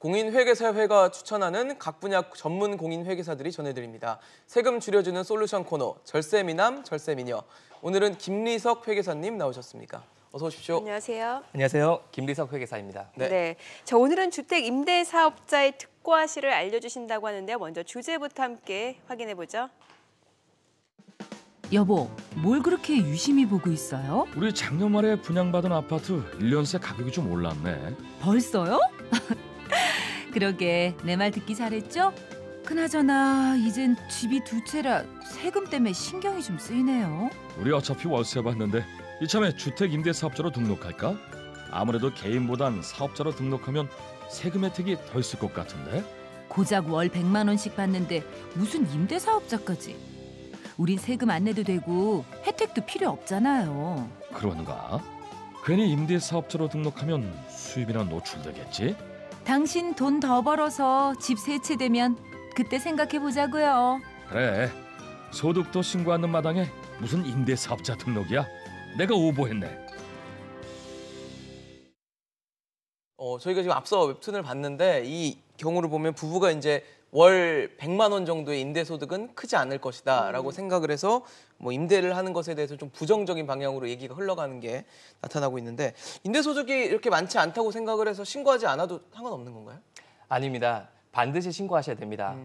공인회계사회가 추천하는 각 분야 전문 공인회계사들이 전해드립니다. 세금 줄여주는 솔루션 코너 절세미남, 절세미녀. 오늘은 김리석 회계사님 나오셨습니까? 어서 오십시오. 안녕하세요. 안녕하세요. 김리석 회계사입니다. 네. 자, 오늘은 주택 임대 사업자의 특과실을 알려주신다고 하는데요. 먼저 주제부터 함께 확인해보죠. 여보, 뭘 그렇게 유심히 보고 있어요? 우리 작년 말에 분양받은 아파트 1년 새 가격이 좀 올랐네. 벌써요? 그러게 내 말 듣기 잘했죠? 그나저나 이젠 집이 두 채라 세금 때문에 신경이 좀 쓰이네요. 우리 어차피 월세 받는데 이참에 주택임대사업자로 등록할까? 아무래도 개인보단 사업자로 등록하면 세금 혜택이 더 있을 것 같은데? 고작 월 100만 원씩 받는데 무슨 임대사업자까지. 우린 세금 안 내도 되고 혜택도 필요 없잖아요. 그런가? 괜히 임대사업자로 등록하면 수입이나 노출되겠지? 당신 돈 더 벌어서 집 세 채 되면 그때 생각해보자고요. 그래, 소득도 신고하는 마당에 무슨 임대사업자 등록이야? 내가 오보했네. 저희가 지금 앞서 웹툰을 봤는데 이 경우를 보면 부부가 이제 월 100만 원 정도의 임대소득은 크지 않을 것이다라고 생각을 해서 뭐 임대를 하는 것에 대해서 좀 부정적인 방향으로 얘기가 흘러가는 게 나타나고 있는데 임대소득이 이렇게 많지 않다고 생각을 해서 신고하지 않아도 상관없는 건가요? 아닙니다. 반드시 신고하셔야 됩니다.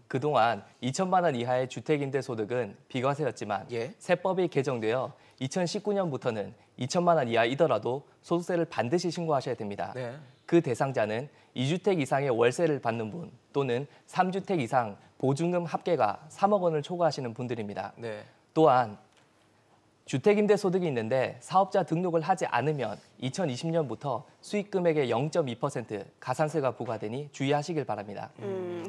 그동안 2천만 원 이하의 주택임대소득은 비과세였지만 예. 세법이 개정되어 2019년부터는 2천만 원 이하이더라도 소득세를 반드시 신고하셔야 됩니다. 네. 그 대상자는 2주택 이상의 월세를 받는 분 또는 3주택 이상 보증금 합계가 3억 원을 초과하시는 분들입니다. 네. 또한 주택임대소득이 있는데 사업자 등록을 하지 않으면 2020년부터 수익금액의 0.2% 가산세가 부과되니 주의하시길 바랍니다.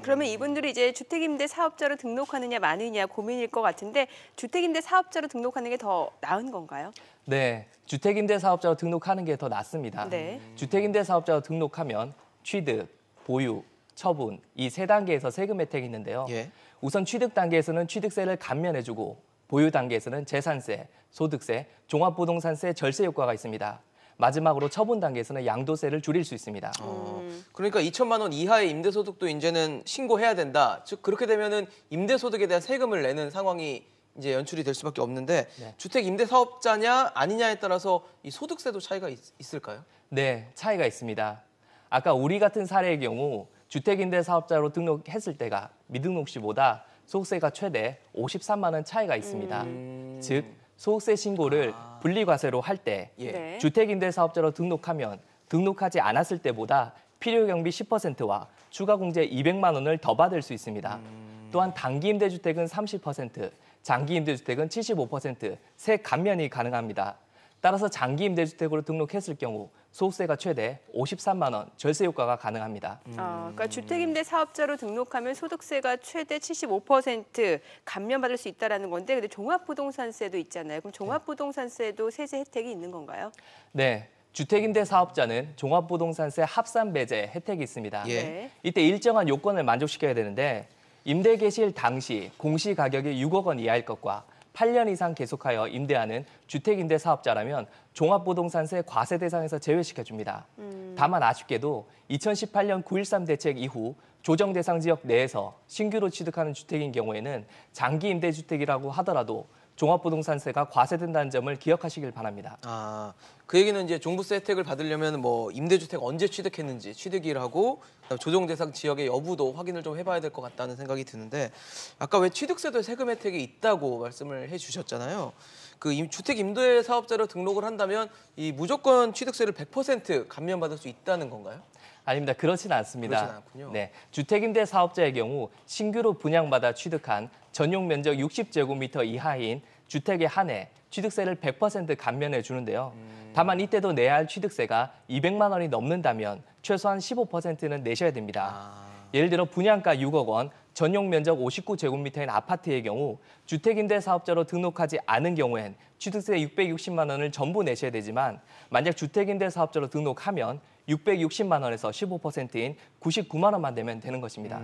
그러면 이분들이 이제 주택임대 사업자로 등록하느냐 마느냐 고민일 것 같은데 주택임대 사업자로 등록하는 게 더 나은 건가요? 네, 주택임대사업자로 등록하는 게 더 낫습니다. 네. 주택임대사업자로 등록하면 취득, 보유, 처분 이 세 단계에서 세금 혜택이 있는데요. 예. 우선 취득 단계에서는 취득세를 감면해주고 보유 단계에서는 재산세, 소득세, 종합부동산세 절세 효과가 있습니다. 마지막으로 처분 단계에서는 양도세를 줄일 수 있습니다. 그러니까 2천만 원 이하의 임대소득도 이제는 신고해야 된다. 즉 그렇게 되면은 임대소득에 대한 세금을 내는 상황이 이제 연출이 될 수밖에 없는데 네. 주택 임대 사업자냐 아니냐에 따라서 이 소득세도 차이가 있을까요? 네, 차이가 있습니다. 아까 우리 같은 사례의 경우 주택임대사업자로 등록했을 때가 미등록 시보다 소득세가 최대 53만 원 차이가 있습니다. 즉 소득세 신고를 분리과세로 할 때 예. 네. 주택임대사업자로 등록하면 등록하지 않았을 때보다 필요경비 10%와 추가공제 200만 원을 더 받을 수 있습니다. 또한 단기임대주택은 30%, 장기임대주택은 75% 세 감면이 가능합니다. 따라서 장기임대주택으로 등록했을 경우 소득세가 최대 53만 원 절세 효과가 가능합니다. 그러니까 주택임대 사업자로 등록하면 소득세가 최대 75% 감면받을 수 있다는 건데 근데 종합부동산세도 있잖아요. 그럼 종합부동산세도 세제 혜택이 있는 건가요? 네, 주택임대 사업자는 종합부동산세 합산배제 혜택이 있습니다. 예. 네. 이때 일정한 요건을 만족시켜야 되는데 임대 개시일 당시 공시가격이 6억 원 이하일 것과 8년 이상 계속하여 임대하는 주택임대 사업자라면 종합부동산세 과세 대상에서 제외시켜줍니다. 다만 아쉽게도 2018년 9.13 대책 이후 조정 대상 지역 내에서 신규로 취득하는 주택인 경우에는 장기 임대주택이라고 하더라도 종합부동산세가 과세된다는 점을 기억하시길 바랍니다. 그 얘기는 이제 종부세 혜택을 받으려면 뭐 임대주택 언제 취득했는지 취득일하고 조정 대상 지역의 여부도 확인을 좀 해봐야 될 것 같다는 생각이 드는데 아까 왜 취득세도 세금 혜택이 있다고 말씀을 해주셨잖아요. 그 주택 임대 사업자로 등록을 한다면 이 무조건 취득세를 100% 감면받을 수 있다는 건가요? 아닙니다. 그렇지는 않습니다. 그렇진 않군요. 네, 주택임대 사업자의 경우 신규로 분양받아 취득한 전용 면적 60제곱미터 이하인 주택에 한해 취득세를 100% 감면해 주는데요. 다만 이때도 내야 할 취득세가 200만 원이 넘는다면 최소한 15%는 내셔야 됩니다. 예를 들어 분양가 6억 원, 전용 면적 59제곱미터인 아파트의 경우 주택임대 사업자로 등록하지 않은 경우엔 취득세 660만 원을 전부 내셔야 되지만 만약 주택임대 사업자로 등록하면 660만 원에서 15%인 99만 원만 내면 되는 것입니다.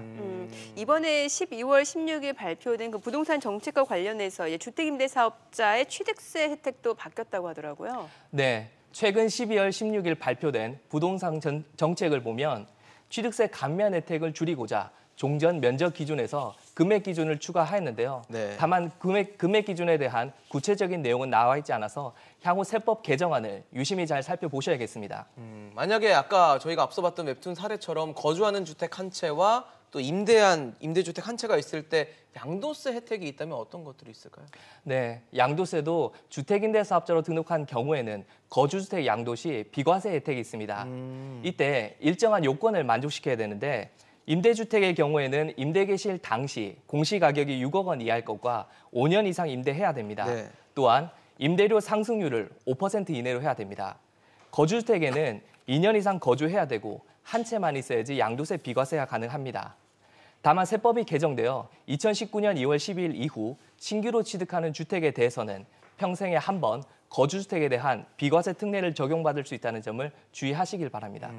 이번에 12월 16일 발표된 그 부동산 정책과 관련해서 주택임대 사업자의 취득세 혜택도 바뀌었다고 하더라고요. 네, 최근 12월 16일 발표된 부동산 정책을 보면 취득세 감면 혜택을 줄이고자 종전 면적 기준에서 금액 기준을 추가하였는데요. 네. 다만 금액 기준에 대한 구체적인 내용은 나와 있지 않아서 향후 세법 개정안을 유심히 잘 살펴보셔야겠습니다. 만약에 아까 저희가 앞서 봤던 웹툰 사례처럼 거주하는 주택 한 채와 또 임대한 임대주택 한 채가 있을 때 양도세 혜택이 있다면 어떤 것들이 있을까요? 네, 양도세도 주택임대사업자로 등록한 경우에는 거주주택 양도 시 비과세 혜택이 있습니다. 이때 일정한 요건을 만족시켜야 되는데 임대주택의 경우에는 임대 개시일 당시 공시가격이 6억 원 이하일 것과 5년 이상 임대해야 됩니다. 네. 또한 임대료 상승률을 5% 이내로 해야 됩니다. 거주주택에는 2년 이상 거주해야 되고 한 채만 있어야지 양도세 비과세가 가능합니다. 다만 세법이 개정되어 2019년 2월 12일 이후 신규로 취득하는 주택에 대해서는 평생에 한 번 거주주택에 대한 비과세 특례를 적용받을 수 있다는 점을 주의하시길 바랍니다.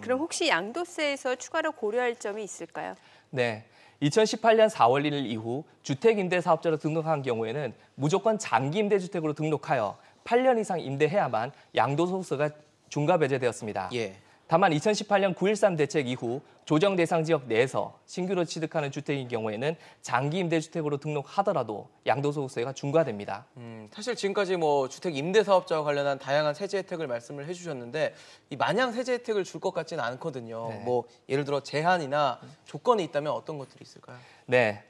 그럼 혹시 양도세에서 추가로 고려할 점이 있을까요? 네, 2018년 4월 1일 이후 주택임대사업자로 등록한 경우에는 무조건 장기임대주택으로 등록하여 8년 이상 임대해야만 양도소득세가 중과배제되었습니다. 예. 다만 2018년 9.13 대책 이후 조정 대상 지역 내에서 신규로 취득하는 주택인 경우에는 장기 임대주택으로 등록하더라도 양도소득세가 중과됩니다. 사실 지금까지 뭐 주택 임대 사업자와 관련한 다양한 세제 혜택을 말씀을 해주셨는데 이 마냥 세제 혜택을 줄 것 같지는 않거든요. 네. 뭐 예를 들어 제한이나 조건이 있다면 어떤 것들이 있을까요? 네.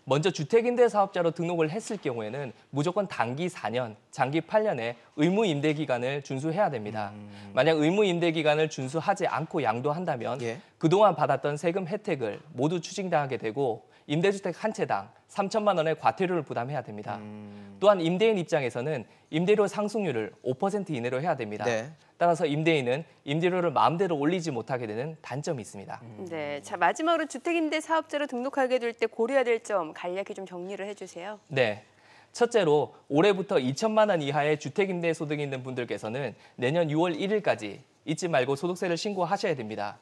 먼저 주택임대사업자로 등록을 했을 경우에는 무조건 단기 4년, 장기 8년의 의무 임대 기간을 준수해야 됩니다. 만약 의무 임대 기간을 준수하지 않고 양도한다면 예. 그동안 받았던 세금 혜택을 모두 추징당하게 되고 임대주택 한 채당 3천만 원의 과태료를 부담해야 됩니다. 또한 임대인 입장에서는 임대료 상승률을 5% 이내로 해야 됩니다. 네. 따라서 임대인은 임대료를 마음대로 올리지 못하게 되는 단점이 있습니다. 네, 자 마지막으로 주택임대 사업자로 등록하게 될 때 고려해야 될 점 간략히 좀 정리를 해주세요. 네. 첫째로 올해부터 2천만 원 이하의 주택임대 소득이 있는 분들께서는 내년 6월 1일까지 잊지 말고 소득세를 신고하셔야 됩니다.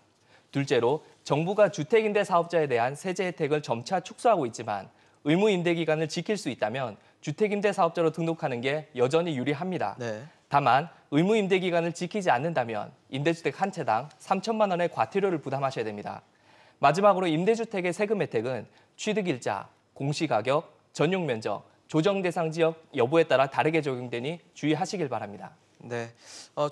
둘째로 정부가 주택임대 사업자에 대한 세제 혜택을 점차 축소하고 있지만 의무 임대 기간을 지킬 수 있다면 주택임대 사업자로 등록하는 게 여전히 유리합니다. 네. 다만 의무 임대 기간을 지키지 않는다면 임대주택 한 채당 3천만 원의 과태료를 부담하셔야 됩니다. 마지막으로 임대주택의 세금 혜택은 취득일자, 공시가격, 전용 면적, 조정 대상 지역 여부에 따라 다르게 적용되니 주의하시길 바랍니다. 네.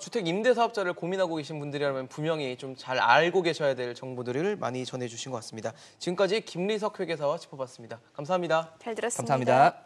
주택 임대 사업자를 고민하고 계신 분들이라면 분명히 좀 잘 알고 계셔야 될 정보들을 많이 전해주신 것 같습니다. 지금까지 김리석 회계사와 짚어봤습니다. 감사합니다. 잘 들었습니다. 감사합니다.